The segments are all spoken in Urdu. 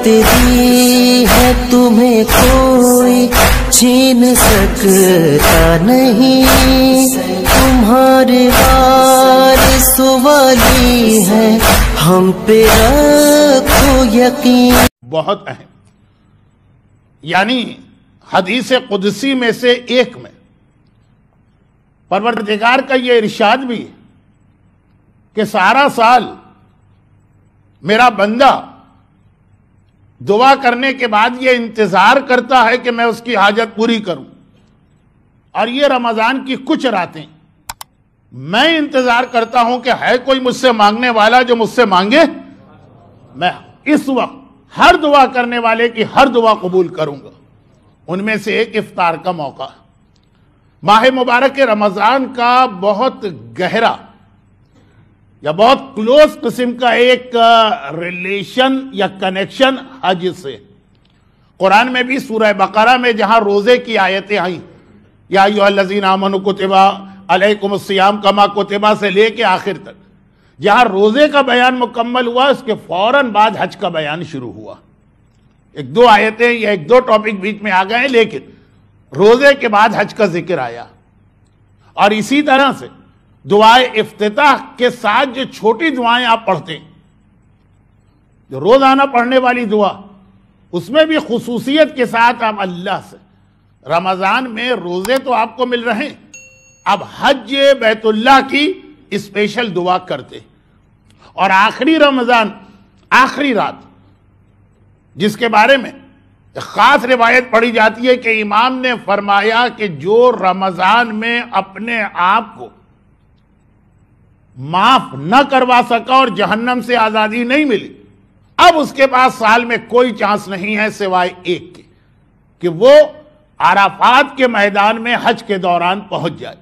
تیری ہے تمہیں کوئی چھین سکتا نہیں، تمہارے وارث والی ہے، ہم پہ رکھو یقین۔ بہت اہم، یعنی حدیث قدسی میں سے ایک میں پروردگار کا یہ ارشاد بھی ہے کہ سارا سال میرا بندہ دعا کرنے کے بعد یہ انتظار کرتا ہے کہ میں اس کی حاجت پوری کروں، اور یہ رمضان کی کچھ راتیں میں انتظار کرتا ہوں کہ ہے کوئی مجھ سے مانگنے والا جو مجھ سے مانگے، میں اس وقت ہر دعا کرنے والے کی ہر دعا قبول کروں گا۔ ان میں سے ایک افطار کا موقع، ماہ مبارک رمضان کا بہت گہرا یا بہت کلوز قسم کا ایک ریلیشن یا کنیکشن حج سے۔ قرآن میں بھی سورہ بقرہ میں جہاں روزے کی آیتیں آئیں، یا ایھا الذین آمنوا کتب علیکم الصیام کما کتب سے لے کے آخر تک، جہاں روزے کا بیان مکمل ہوا اس کے فوراً بعد حج کا بیان شروع ہوا۔ ایک دو آیتیں یا ایک دو ٹاپک بیچ میں آ گئے ہیں، لیکن روزے کے بعد حج کا ذکر آیا۔ اور اسی طرح سے دعائے افتتاح کے ساتھ جو چھوٹی دعائیں آپ پڑھتے ہیں، جو روزانہ پڑھنے والی دعا، اس میں بھی خصوصیت کے ساتھ آپ اللہ سے رمضان میں روزے تو آپ کو مل رہے ہیں، اب حج بیت اللہ کی اسپیشل دعا کرتے، اور آخری رمضان آخری رات جس کے بارے میں خاص روایت پڑھی جاتی ہے کہ امام نے فرمایا کہ جو رمضان میں اپنے آپ کو معاف نہ کروا سکا اور جہنم سے آزادی نہیں ملی، اب اس کے پاس سال میں کوئی چانس نہیں ہے سوائے ایک کے کہ وہ عرفات کے میدان میں حج کے دوران پہنچ جائے۔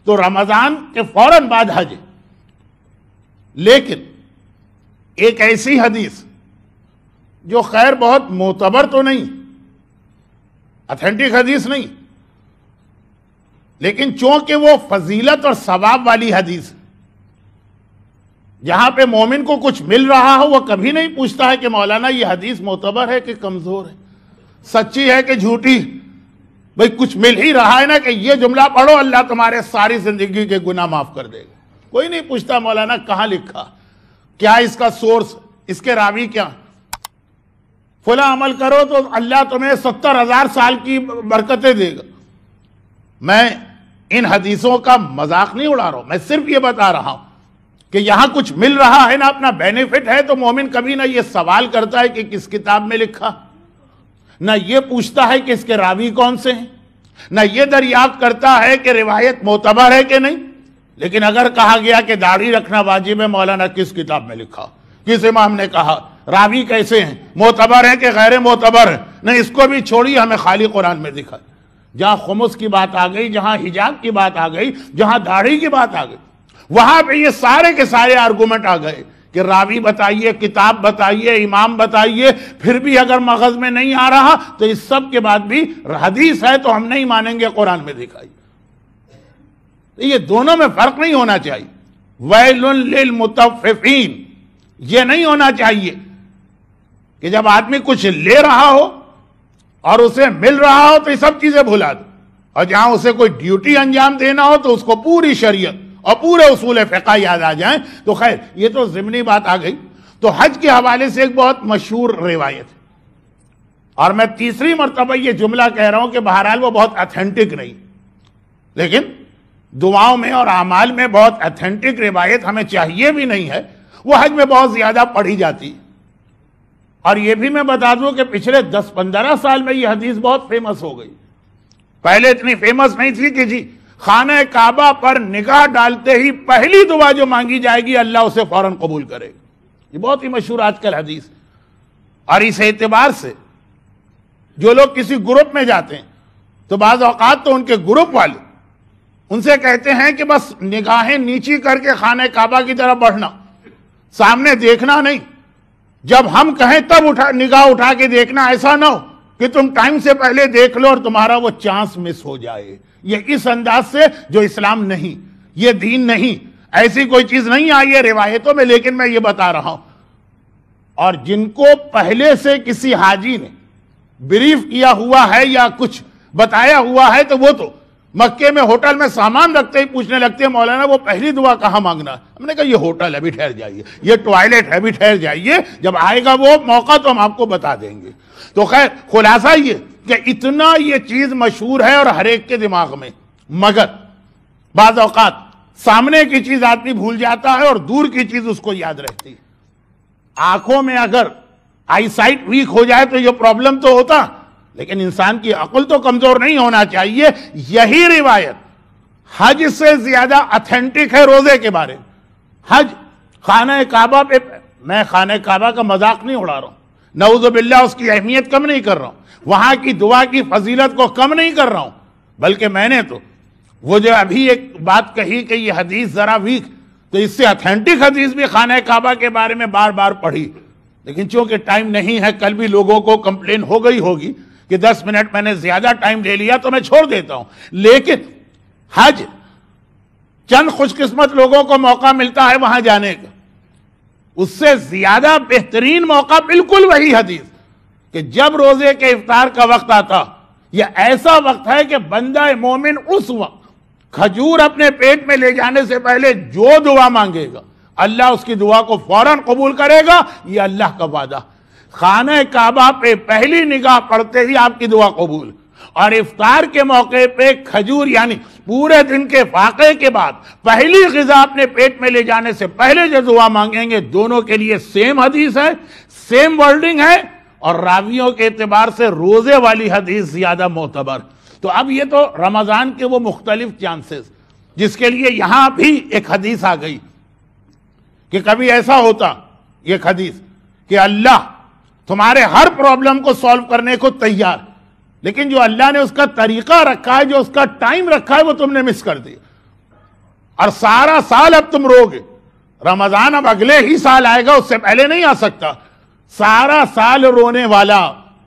تو رمضان کے فوراً بعد حج ہے، لیکن ایک ایسی حدیث جو خیر بہت معتبر تو نہیں، اتھینٹک حدیث نہیں، لیکن چونکہ وہ فضیلت اور ثواب والی حدیث ہے، جہاں پہ مومن کو کچھ مل رہا ہو وہ کبھی نہیں پوچھتا ہے کہ مولانا یہ حدیث معتبر ہے کہ کمزور ہے، سچی ہے کہ جھوٹی، بھئی کچھ مل ہی رہا ہے نا کہ یہ جملہ پڑھو اللہ تمہارے ساری زندگی کے گناہ معاف کر دے گا۔ کوئی نہیں پوچھتا مولانا کہاں لکھا، کیا اس کا سورس، اس کے راوی کیا، فلاں عمل کرو تو اللہ تمہیں 70,000 سال کی برکتیں دے گا۔ میں ان حدیثوں کا مذاق نہیں اڑا رہا ہوں، میں صرف یہ بتا رہا ہوں کہ یہاں کچھ مل رہا ہے نا، اپنا بینیفٹ ہے، تو مومن کبھی نہ یہ سوال کرتا ہے کہ کس کتاب میں لکھا، نہ یہ پوچھتا ہے کہ اس کے راوی کون سے ہیں، نہ یہ دریافت کرتا ہے کہ روایت معتبر ہے کہ نہیں۔ لیکن اگر کہا گیا کہ داڑھی رکھنا واجب ہے، مولانا کس کتاب میں لکھا، کس امام نے کہا، راوی کیسے ہیں، معتبر ہیں کہ غیر معتبر ہیں، نہیں اس کو بھی چھوڑی، ہمیں خالی قرآن میں دکھا۔ جہاں خمس کی بات آ گئی، جہاں حجاب کی بات آ گئی، جہاں داڑھی کی بات آ گئی، وہاں پہ یہ سارے کے سارے آرگومنٹ آ گئے کہ راوی بتائیے، کتاب بتائیے، امام بتائیے، پھر بھی اگر مغز میں نہیں آ رہا تو اس سب کے بعد بھی حدیث ہے تو ہم نہیں مانیں گے، قرآن میں دکھائی۔ یہ دونوں میں فرق نہیں ہونا چاہیے۔ ویل للمطففین، یہ نہیں ہونا چاہیے کہ جب آدمی کچھ لے رہا ہو اور اسے مل رہا ہو تو یہ سب چیزیں بھلا دے، اور جہاں اسے کوئی ڈیوٹی انجام دینا ہو تو اس کو پوری شریعت اور پورے اصول فقہ یاد آ جائیں۔ تو خیر یہ تو ضمنی بات آ گئی۔ تو حج کے حوالے سے ایک بہت مشہور روایت ہے، اور میں تیسری مرتبہ یہ جملہ کہہ رہا ہوں کہ بہرحال وہ بہت اتھینٹک نہیں، لیکن دعاؤں میں اور اعمال میں بہت اتھینٹک روایت ہمیں چاہیے بھی نہیں ہے، وہ حج میں بہت زیادہ پڑھی جاتی ہے۔ اور یہ بھی میں بتا دوں کہ پچھلے 10-15 سال میں یہ حدیث بہت فیمس ہو گئی۔ پہلے اتنی فیمس نہیں تھی کہ جی خانہ کعبہ پر نگاہ ڈالتے ہی پہلی دعا جو مانگی جائے گی اللہ اسے فوراً قبول کرے گا، یہ بہت ہی مشہور آج کل حدیث۔ اور اس اعتبار سے جو لوگ کسی گروپ میں جاتے ہیں تو بعض اوقات تو ان کے گروپ والے ان سے کہتے ہیں کہ بس نگاہیں نیچی کر کے خانہ کعبہ کی طرف بڑھنا، سامنے دیکھنا نہیں، جب ہم کہیں تب نگاہ اٹھا کے دیکھنا، ایسا نہ ہو کہ تم ٹائم سے پہلے دیکھ لو اور تمہارا وہ چانس مس ہو جائے۔ یہ اس انداز سے جو اسلام نہیں، یہ دین نہیں، ایسی کوئی چیز نہیں آئی ہے روایتوں میں، لیکن میں یہ بتا رہا ہوں اور جن کو پہلے سے کسی حاجی نے بریف کیا ہوا ہے یا کچھ بتایا ہوا ہے تو وہ تو مکے میں ہوٹل میں سامان رکھتے ہی پوچھنے لگتے ہیں مولانا وہ پہلی دعا کہاں مانگنا ہے؟ ہم نے کہا یہ ہوٹل ہے، ابھی ٹھہر جائیے، یہ ٹوائلٹ ہے، ابھی ٹھہر جائیے، جب آئے گا وہ موقع تو ہم آپ کو بتا دیں گے۔ تو خیر خلاصہ یہ کہ اتنا یہ چیز مشہور ہے اور ہر ایک کے دماغ میں، مگر بعض اوقات سامنے کی چیز آدمی بھول جاتا ہے اور دور کی چیز اس کو یاد رہتی ہے۔ آنکھوں میں اگر آئی سائٹ ویک ہو جائے تو یہ پرابلم تو ہوتا، لیکن انسان کی عقل تو کمزور نہیں ہونا چاہیے۔ یہی روایت حج سے زیادہ اتھینٹک ہے روزے کے بارے میں۔ حج خانہ کعبہ پہ، میں خانہ کعبہ کا مذاق نہیں اڑا رہا ہوں، نعوذ باللہ اس کی اہمیت کم نہیں کر رہا ہوں، وہاں کی دعا کی فضیلت کو کم نہیں کر رہا ہوں، بلکہ میں نے تو وہ جو ابھی ایک بات کہی کہ یہ حدیث ذرا ویک، تو اس سے اتھینٹک حدیث بھی خانہ کعبہ کے بارے میں بار بار پڑھی، لیکن چونکہ ٹائم نہیں ہے، کل بھی لوگوں کو کمپلین ہو گئی ہوگی کہ 10 منٹ میں نے زیادہ ٹائم لے لیا تو میں چھوڑ دیتا ہوں۔ لیکن حج چند خوش قسمت لوگوں کو موقع ملتا ہے وہاں جانے کا، اس سے زیادہ بہترین موقع بالکل وہی حدیث کہ جب روزے کے افطار کا وقت آتا، یہ ایسا وقت ہے کہ بندہ مومن اس وقت کھجور اپنے پیٹ میں لے جانے سے پہلے جو دعا مانگے گا اللہ اس کی دعا کو فوراً قبول کرے گا، یہ اللہ کا وعدہ۔ خانہ کعبہ پہ پہلی نگاہ پڑتے ہی آپ کی دعا قبول، اور افطار کے موقع پہ کھجور یعنی پورے دن کے فاقے کے بعد پہلی غذا اپنے پیٹ میں لے جانے سے پہلے جو دعا مانگیں گے، دونوں کے لیے سیم حدیث ہے، سیم ورڈنگ ہے، اور راویوں کے اعتبار سے روزے والی حدیث زیادہ معتبر۔ تو اب یہ تو رمضان کے وہ مختلف چانسز جس کے لیے یہاں بھی ایک حدیث آ گئی کہ کبھی ایسا ہوتا، ایک حدیث کہ اللہ تمہارے ہر پرابلم کو سالو کرنے کو تیار، لیکن جو اللہ نے اس کا طریقہ رکھا ہے، جو اس کا ٹائم رکھا ہے، وہ تم نے مس کر دیا، اور سارا سال اب تم روگے۔ رمضان اب اگلے ہی سال آئے گا، اس سے پہلے نہیں آ سکتا۔ سارا سال رونے والا،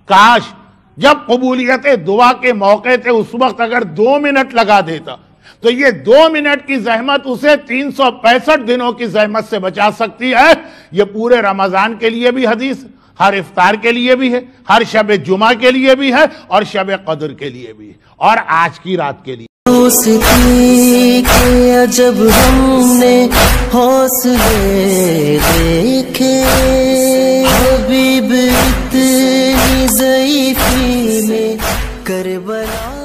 کاش جب قبولیت دعا کے موقع تھے اس وقت اگر 2 منٹ لگا دیتا تو یہ 2 منٹ کی زحمت اسے 365 دنوں کی زحمت سے بچا سکتی ہے۔ یہ پورے رمضان کے لیے بھی حدیث، ہر افطار کے لیے بھی ہے، ہر شب جمعہ کے لیے بھی ہے، اور شب قدر کے لیے بھی ہے، اور آج کی رات کے لیے۔ دوستی کے عجب ہم نے حوصلے دیکھے، حبیب اتنی ضعیفی میں کربلا